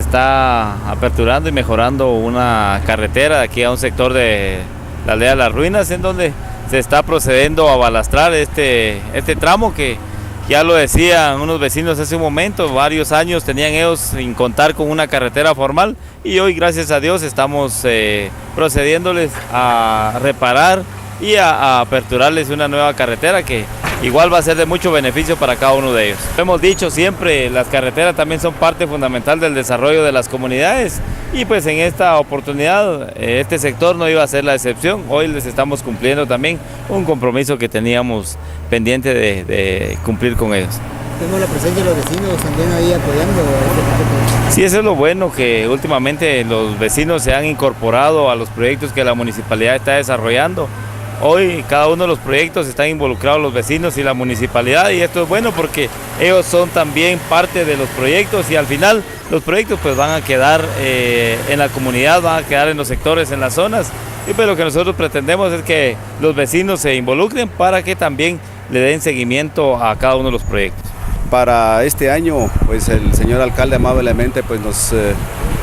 está aperturando y mejorando una carretera de aquí a un sector de la aldea de Las Ruinas, en donde se está procediendo a balastrar este tramo que ya lo decían unos vecinos hace un momento, varios años tenían ellos sin contar con una carretera formal, y hoy gracias a Dios estamos procediéndoles a reparar y a aperturarles una nueva carretera que igual va a ser de mucho beneficio para cada uno de ellos. Lo hemos dicho siempre, las carreteras también son parte fundamental del desarrollo de las comunidades, y pues en esta oportunidad este sector no iba a ser la excepción. Hoy les estamos cumpliendo también un compromiso que teníamos pendiente de cumplir con ellos. Tenemos la presencia de los vecinos también ahí apoyando este proyecto. Sí, eso es lo bueno, que últimamente los vecinos se han incorporado a los proyectos que la municipalidad está desarrollando. Hoy cada uno de los proyectos están involucrados los vecinos y la municipalidad, y esto es bueno porque ellos son también parte de los proyectos, y al final los proyectos pues van a quedar en la comunidad, van a quedar en los sectores, en las zonas, y pues lo que nosotros pretendemos es que los vecinos se involucren para que también le den seguimiento a cada uno de los proyectos. Para este año pues el señor alcalde amablemente pues nos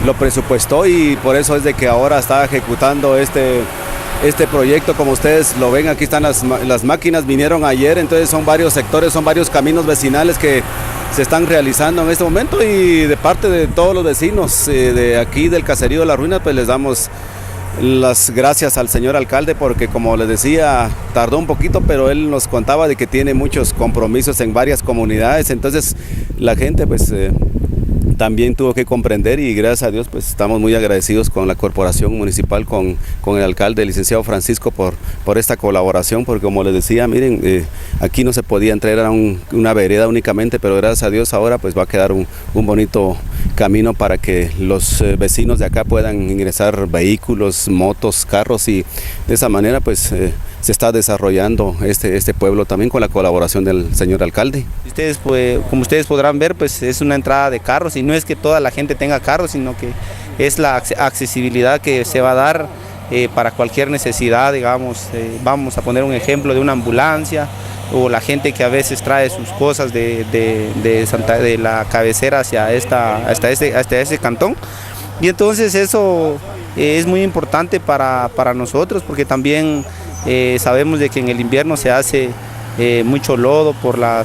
lo presupuestó, y por eso es de que ahora está ejecutando este proyecto. Como ustedes lo ven, aquí están las máquinas, vinieron ayer, entonces son varios sectores, son varios caminos vecinales que se están realizando en este momento, y de parte de todos los vecinos de aquí del caserío de Las Ruinas pues les damos las gracias al señor alcalde, porque como les decía, tardó un poquito, pero él nos contaba de que tiene muchos compromisos en varias comunidades, entonces la gente pues también tuvo que comprender, y gracias a Dios pues estamos muy agradecidos con la corporación municipal, con el alcalde, el licenciado Francisco, por esta colaboración, porque como les decía, miren, aquí no se podía entregar a una vereda únicamente, pero gracias a Dios ahora pues va a quedar un bonito camino para que los vecinos de acá puedan ingresar vehículos, motos, carros, y de esa manera pues se está desarrollando este pueblo también con la colaboración del señor alcalde. Ustedes, pues, como ustedes podrán ver, pues es una entrada de carros, y no es que toda la gente tenga carros, sino que es la accesibilidad que se va a dar para cualquier necesidad, digamos. Vamos a poner un ejemplo de una ambulancia, o la gente que a veces trae sus cosas de la cabecera hasta ese cantón. Y entonces eso es muy importante para nosotros, porque también sabemos de que en el invierno se hace mucho lodo por la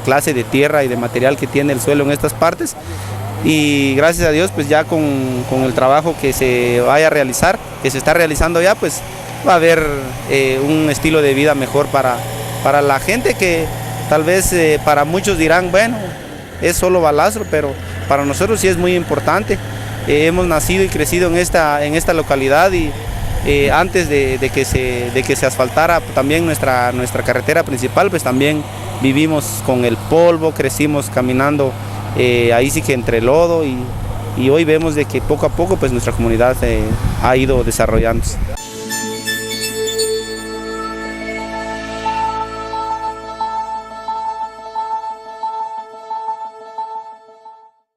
clase de tierra y de material que tiene el suelo en estas partes, y gracias a Dios pues ya con el trabajo que se vaya a realizar, que se está realizando ya, pues va a haber un estilo de vida mejor para la gente, que tal vez para muchos dirán, bueno, es solo balastro, pero para nosotros sí es muy importante. Hemos nacido y crecido en esta localidad, y antes de que se asfaltara también nuestra carretera principal, pues también vivimos con el polvo, crecimos caminando ahí sí que entre lodo, y hoy vemos de que poco a poco pues nuestra comunidad ha ido desarrollándose.